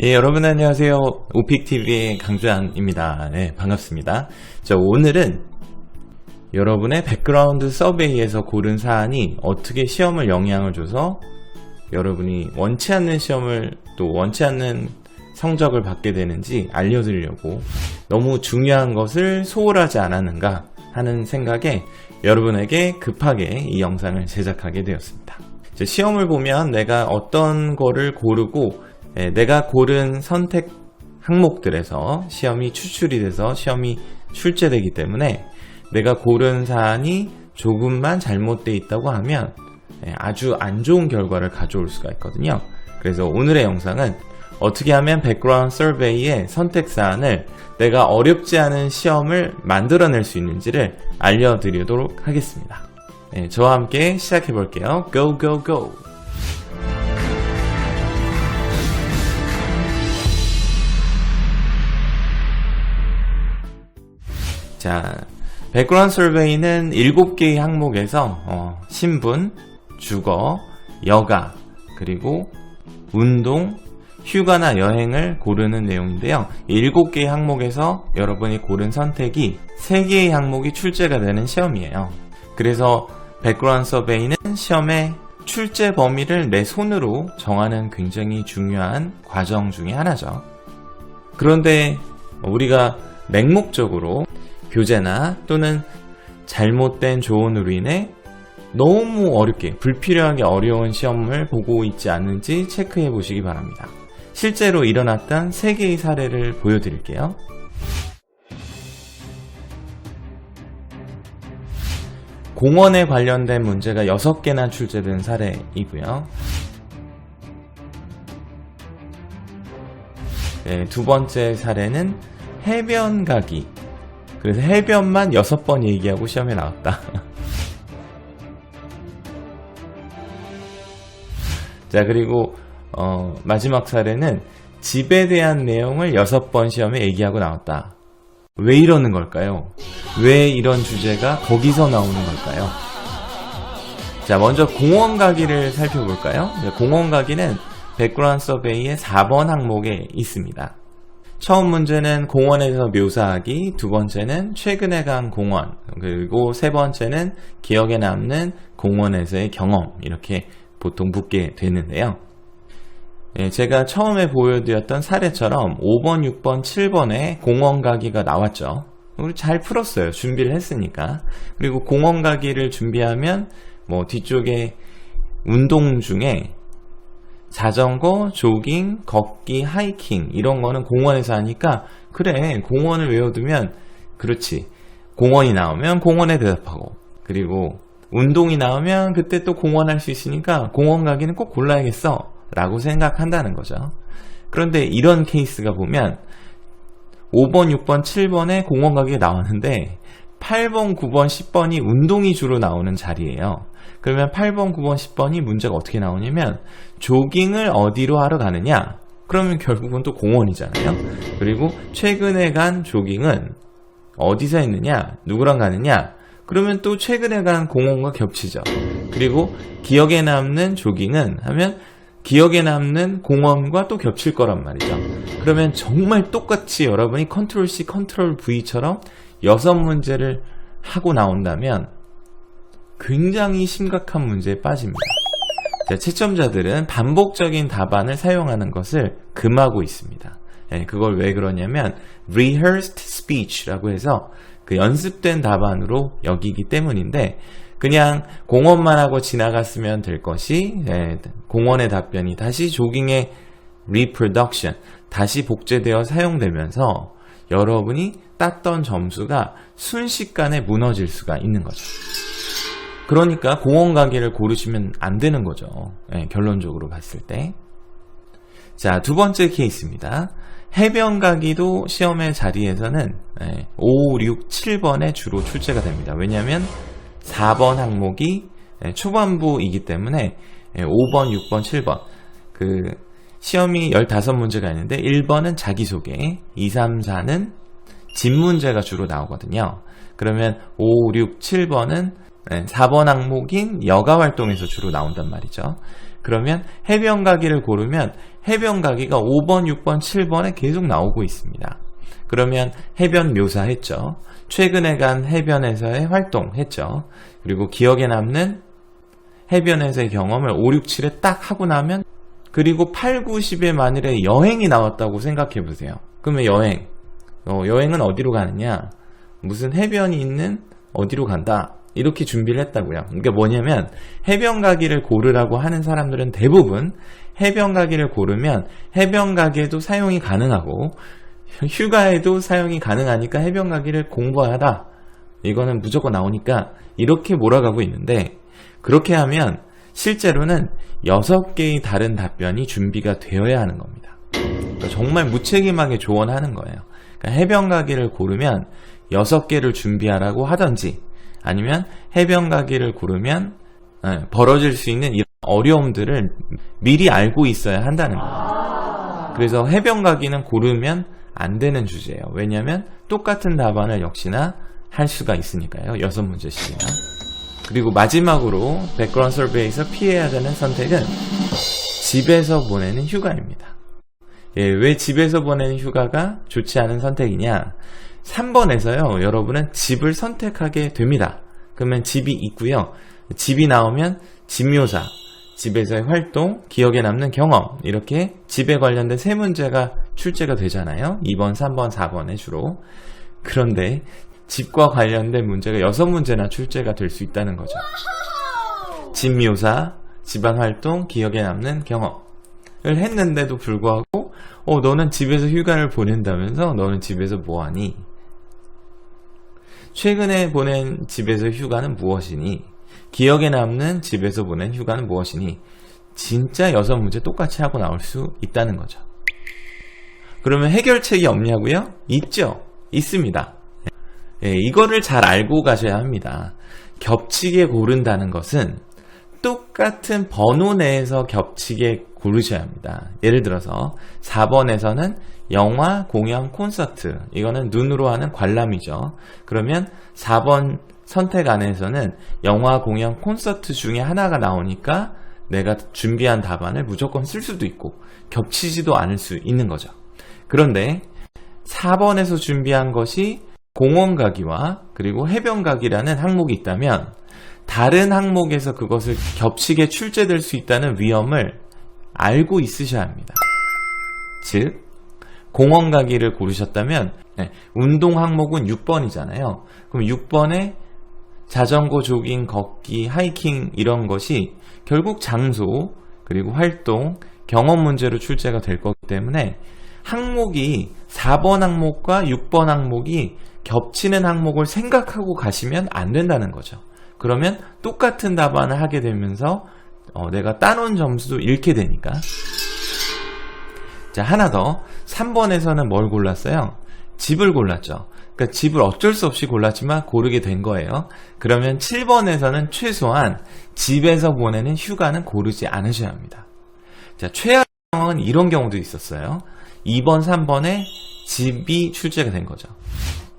예, 여러분 안녕하세요. 오픽TV의 강주한입니다. 네, 반갑습니다. 자, 오늘은 여러분의 백그라운드 서베이에서 고른 사안이 어떻게 시험을 영향을 줘서 여러분이 원치 않는 시험을 또 원치 않는 성적을 받게 되는지 알려드리려고 너무 중요한 것을 소홀하지 않았는가 하는 생각에 여러분에게 급하게 이 영상을 제작하게 되었습니다. 시험을 보면 내가 어떤 거를 고르고 내가 고른 선택 항목들에서 시험이 추출이 돼서 시험이 출제되기 때문에 내가 고른 사안이 조금만 잘못되어 있다고 하면 아주 안 좋은 결과를 가져올 수가 있거든요. 그래서 오늘의 영상은 어떻게 하면 백그라운드 서베이의 선택 사안을 내가 어렵지 않은 시험을 만들어낼 수 있는지를 알려드리도록 하겠습니다. 저와 함께 시작해 볼게요. Go, go, go! 자, 백그라운드 서베이는 7개의 항목에서 신분, 주거, 여가, 그리고 운동, 휴가나 여행을 고르는 내용인데요. 7개의 항목에서 여러분이 고른 선택이 3개의 항목이 출제가 되는 시험이에요. 그래서 백그라운드 서베이는 시험의 출제 범위를 내 손으로 정하는 굉장히 중요한 과정 중에 하나죠. 그런데 우리가 맹목적으로 교재나 또는 잘못된 조언으로 인해 너무 어렵게 불필요하게 어려운 시험을 보고 있지 않은지 체크해 보시기 바랍니다. 실제로 일어났던 3개의 사례를 보여드릴게요. 공원에 관련된 문제가 6개나 출제된 사례이고요. 네, 두 번째 사례는 해변 가기. 그래서 해변만 6번 얘기하고 시험에 나왔다. 자, 그리고 마지막 사례는 집에 대한 내용을 6번 시험에 얘기하고 나왔다. 왜 이러는 걸까요? 왜 이런 주제가 거기서 나오는 걸까요? 자, 먼저 공원 가기를 살펴볼까요? 공원 가기는 백그라운드 서베이의 4번 항목에 있습니다. 처음 문제는 공원에서 묘사하기, 두 번째는 최근에 간 공원, 그리고 세 번째는 기억에 남는 공원에서의 경험, 이렇게 보통 묻게 되는데요. 제가 처음에 보여드렸던 사례처럼 5번, 6번, 7번에 공원 가기가 나왔죠. 우리 잘 풀었어요. 준비를 했으니까. 그리고 공원 가기를 준비하면 뒤쪽에 운동 중에 자전거, 조깅, 걷기, 하이킹 이런 거는 공원에서 하니까 그래, 공원을 외워두면 그렇지. 공원이 나오면 공원에 대답하고, 그리고 운동이 나오면 그때 또 공원 할 수 있으니까 공원 가기는 꼭 골라야겠어 라고 생각한다는 거죠. 그런데 이런 케이스가 보면 5번, 6번, 7번에 공원 가기가 나왔는데 8번, 9번, 10번이 운동이 주로 나오는 자리예요. 그러면 8번, 9번, 10번이 문제가 어떻게 나오냐면 조깅을 어디로 하러 가느냐? 그러면 결국은 또 공원이잖아요. 그리고 최근에 간 조깅은 어디서 했느냐? 누구랑 가느냐? 그러면 또 최근에 간 공원과 겹치죠. 그리고 기억에 남는 조깅은 하면 기억에 남는 공원과 또 겹칠 거란 말이죠. 그러면 정말 똑같이 여러분이 컨트롤 C, 컨트롤 V처럼 6문제를 하고 나온다면 굉장히 심각한 문제에 빠집니다. 자, 채점자들은 반복적인 답안을 사용하는 것을 금하고 있습니다. 그걸 왜 그러냐면 rehearsed speech라고 해서 그 연습된 답안으로 여기기 때문인데 그냥 공원만 하고 지나갔으면 될 것이 공원의 답변이 다시 조깅의 reproduction, 다시 복제되어 사용되면서 여러분이 땄던 점수가 순식간에 무너질 수가 있는 거죠. 그러니까 공원 가기를 고르시면 안 되는 거죠. 결론적으로 봤을 때. 자, 두 번째 케이스입니다. 해변 가기도 시험의 자리에서는 5, 6, 7번에 주로 출제가 됩니다. 왜냐하면 4번 항목이 초반부이기 때문에 5번, 6번, 7번 그 시험이 15문제가 있는데 1번은 자기소개, 2, 3, 4는 집 문제가 주로 나오거든요. 그러면 5, 6, 7번은 4번 항목인 여가활동에서 주로 나온단 말이죠. 그러면 해변 가기를 고르면 해변 가기가 5번, 6번, 7번에 계속 나오고 있습니다. 그러면 해변 묘사했죠. 최근에 간 해변에서의 활동했죠. 그리고 기억에 남는 해변에서의 경험을 5, 6, 7에 딱 하고 나면, 그리고 8, 9, 10에 만일에 여행이 나왔다고 생각해 보세요. 그러면 여행은 어디로 가느냐? 무슨 해변이 있는 어디로 간다. 이렇게 준비를 했다고요. 그러니까 뭐냐면 해변 가기를 고르라고 하는 사람들은 대부분 해변 가기를 고르면 해변 가기에도 사용이 가능하고 휴가에도 사용이 가능하니까 해변 가기를 공부하다. 이거는 무조건 나오니까 이렇게 몰아가고 있는데, 그렇게 하면 실제로는 6개의 다른 답변이 준비가 되어야 하는 겁니다. 그러니까 정말 무책임하게 조언하는 거예요. 그러니까 해변 가기를 고르면 6개를 준비하라고 하든지, 아니면 해변 가기를 고르면 벌어질 수 있는 이런 어려움들을 미리 알고 있어야 한다는 거예요. 그래서 해변 가기는 고르면 안 되는 주제예요. 왜냐하면 똑같은 답안을 역시나 할 수가 있으니까요. 6문제씩이나. 그리고 마지막으로 백그라운드 서베이에서 피해야 되는 선택은 집에서 보내는 휴가입니다. 왜 집에서 보내는 휴가가 좋지 않은 선택이냐? 3번에서요, 여러분은 집을 선택하게 됩니다. 그러면 집이 있고요. 집이 나오면 집묘사, 집에서의 활동, 기억에 남는 경험, 이렇게 집에 관련된 3문제가 출제가 되잖아요. 2번, 3번, 4번에 주로. 그런데 집과 관련된 문제가 6문제나 출제가 될 수 있다는 거죠. 집묘사, 집안활동, 기억에 남는 경험을 했는데도 불구하고 너는 집에서 휴가를 보낸다면서 너는 집에서 뭐하니? 최근에 보낸 집에서 휴가는 무엇이니? 기억에 남는 집에서 보낸 휴가는 무엇이니? 진짜 6문제 똑같이 하고 나올 수 있다는 거죠. 그러면 해결책이 없냐고요? 있죠. 있습니다. 이거를 잘 알고 가셔야 합니다. 겹치게 고른다는 것은 똑같은 번호 내에서 겹치게 고르셔야 합니다. 예를 들어서 4번에서는 영화, 공연, 콘서트, 이거는 눈으로 하는 관람이죠. 그러면 4번 선택 안에서는 영화, 공연, 콘서트 중에 하나가 나오니까 내가 준비한 답안을 무조건 쓸 수도 있고 겹치지도 않을 수 있는 거죠. 그런데 4번에서 준비한 것이 공원 가기와 그리고 해변 가기라는 항목이 있다면 다른 항목에서 그것을 겹치게 출제될 수 있다는 위험을 알고 있으셔야 합니다. 즉, 공원 가기를 고르셨다면 운동 항목은 6번이잖아요. 그럼 6번에 자전거, 조깅, 걷기, 하이킹 이런 것이 결국 장소, 그리고 활동, 경험 문제로 출제가 될 거기 때문에 항목이 4번 항목과 6번 항목이 겹치는 항목을 생각하고 가시면 안 된다는 거죠. 그러면 똑같은 답안을 하게 되면서 내가 따놓은 점수도 잃게 되니까. 자, 하나 더. 3번에서는 뭘 골랐어요? 집을 골랐죠. 그러니까 집을 어쩔 수 없이 골랐지만 고르게 된 거예요. 그러면 7번에서는 최소한 집에서 보내는 휴가는 고르지 않으셔야 합니다. 자, 최악의 상황은 이런 경우도 있었어요. 2번, 3번에 집이 출제가 된 거죠.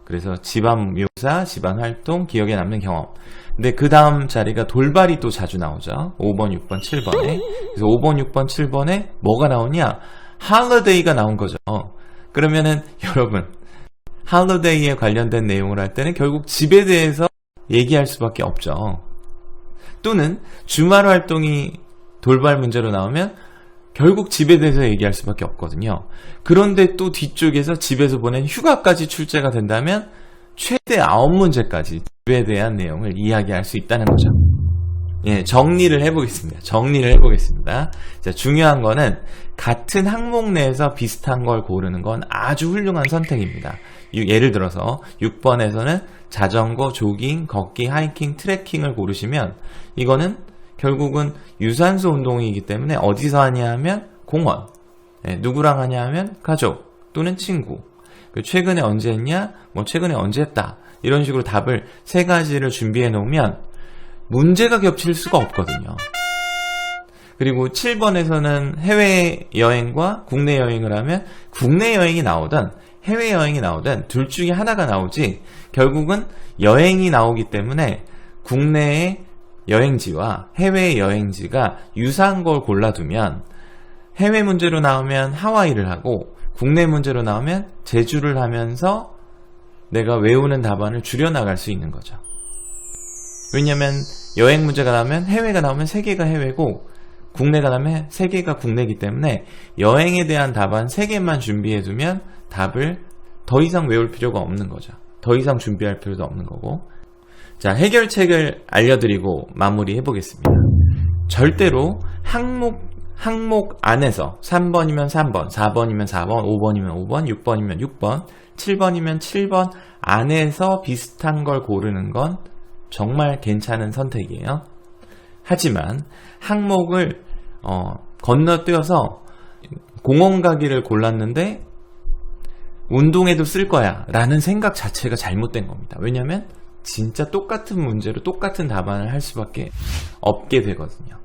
그래서 집안 묘사, 집안 활동, 기억에 남는 경험. 근데 그 다음 자리가 돌발이 또 자주 나오죠. 5번, 6번, 7번에. 그래서 5번, 6번, 7번에 뭐가 나오냐? 할러데이가 나온 거죠. 그러면은 여러분, 할러데이에 관련된 내용을 할 때는 결국 집에 대해서 얘기할 수밖에 없죠. 또는 주말 활동이 돌발 문제로 나오면 결국 집에 대해서 얘기할 수밖에 없거든요. 그런데 또 뒤쪽에서 집에서 보낸 휴가까지 출제가 된다면 최대 9문제까지 집에 대한 내용을 이야기할 수 있다는 거죠. 정리를 해보겠습니다. 자, 중요한 거는 같은 항목 내에서 비슷한 걸 고르는 건 아주 훌륭한 선택입니다. 예를 들어서 6번에서는 자전거, 조깅, 걷기, 하이킹, 트레킹을 고르시면 이거는 결국은 유산소 운동이기 때문에 어디서 하냐 하면 공원, 누구랑 하냐 하면 가족 또는 친구, 최근에 언제 했냐, 최근에 언제 했다, 이런 식으로 답을 3가지를 준비해 놓으면 문제가 겹칠 수가 없거든요. 그리고 7번에서는 해외여행과 국내 여행을 하면 국내 여행이 나오든 해외여행이 나오든 둘 중에 하나가 나오지 결국은 여행이 나오기 때문에 국내에 여행지와 해외 여행지가 유사한 걸 골라두면 해외 문제로 나오면 하와이를 하고 국내 문제로 나오면 제주를 하면서 내가 외우는 답안을 줄여나갈 수 있는 거죠. 왜냐면 여행 문제가 나오면 해외가 나오면 3개가 해외고 국내가 나오면 3개가 국내이기 때문에 여행에 대한 답안 3개만 준비해두면 답을 더 이상 외울 필요가 없는 거죠. 더 이상 준비할 필요도 없는 거고. 자, 해결책을 알려드리고 마무리해 보겠습니다. 절대로 항목 안에서 3번이면 3번, 4번이면 4번, 5번이면 5번, 6번이면 6번, 7번이면 7번 안에서 비슷한 걸 고르는 건 정말 괜찮은 선택이에요. 하지만 항목을 건너뛰어서 공원 가기를 골랐는데 운동에도 쓸 거야 라는 생각 자체가 잘못된 겁니다. 왜냐하면 진짜 똑같은 문제로 똑같은 답안을 할 수밖에 없게 되거든요.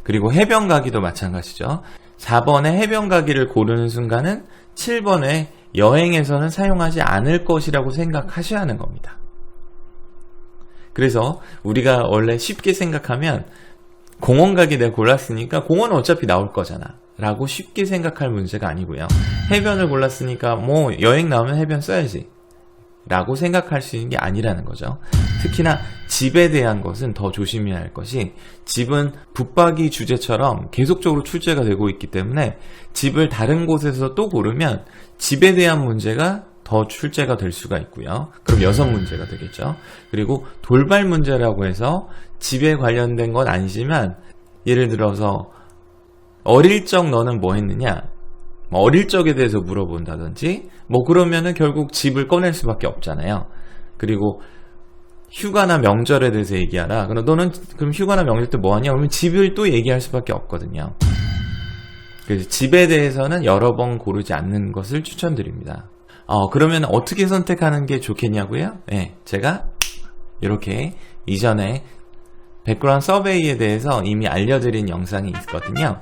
그리고 해변 가기도 마찬가지죠. 4번에 해변 가기를 고르는 순간은 7번에 여행에서는 사용하지 않을 것이라고 생각하셔야 하는 겁니다. 그래서 우리가 원래 쉽게 생각하면 공원 가기 내가 골랐으니까 공원은 어차피 나올 거잖아 라고 쉽게 생각할 문제가 아니고요. 해변을 골랐으니까 뭐 여행 나오면 해변 써야지 라고 생각할 수 있는 게 아니라는 거죠. 특히나 집에 대한 것은 더 조심해야 할 것이, 집은 붙박이 주제처럼 계속적으로 출제가 되고 있기 때문에 집을 다른 곳에서 또 고르면 집에 대한 문제가 더 출제가 될 수가 있고요. 그럼 6문제가 되겠죠. 그리고 돌발 문제라고 해서 집에 관련된 건 아니지만 예를 들어서 어릴 적 너는 뭐 했느냐, 어릴 적에 대해서 물어본다든지 그러면은 결국 집을 꺼낼 수밖에 없잖아요. 그리고 휴가나 명절에 대해서 얘기하라. 그럼 너는 그럼 휴가나 명절 때 뭐 하냐? 그러면 집을 또 얘기할 수밖에 없거든요. 그래서 집에 대해서는 여러 번 고르지 않는 것을 추천드립니다. 그러면 어떻게 선택하는 게 좋겠냐고요? 네, 제가 이렇게 이전에 백그라운드 서베이에 대해서 이미 알려드린 영상이 있거든요.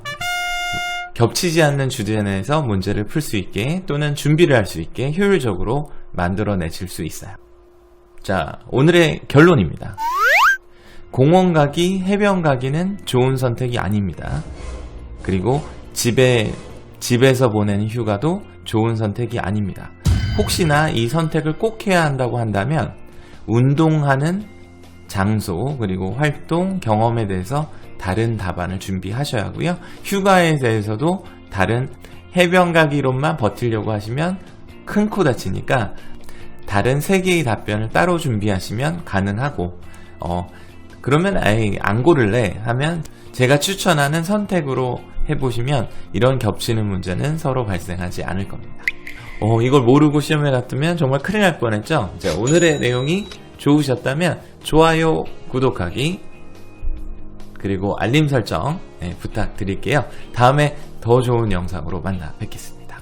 겹치지 않는 주제 내에서 문제를 풀 수 있게 또는 준비를 할 수 있게 효율적으로 만들어내실 수 있어요. 자, 오늘의 결론입니다. 공원 가기, 해변 가기는 좋은 선택이 아닙니다. 그리고 집에서 보내는 휴가도 좋은 선택이 아닙니다. 혹시나 이 선택을 꼭 해야 한다고 한다면 운동하는 장소 그리고 활동, 경험에 대해서 다른 답안을 준비하셔야 하고요. 휴가에 대해서도 다른 해변 가기로만 버티려고 하시면 큰 코 다치니까 다른 3개의 답변을 따로 준비하시면 가능하고, 그러면 아예 안 고를래 하면 제가 추천하는 선택으로 해보시면 이런 겹치는 문제는 서로 발생하지 않을 겁니다. 이걸 모르고 시험에 갔으면 정말 큰일 날 뻔했죠. 자, 오늘의 내용이 좋으셨다면 좋아요, 구독하기 그리고 알림 설정 부탁드릴게요. 다음에 더 좋은 영상으로 만나 뵙겠습니다.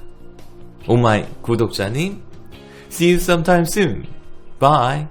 오마이 구독자님, see you sometime soon. Bye.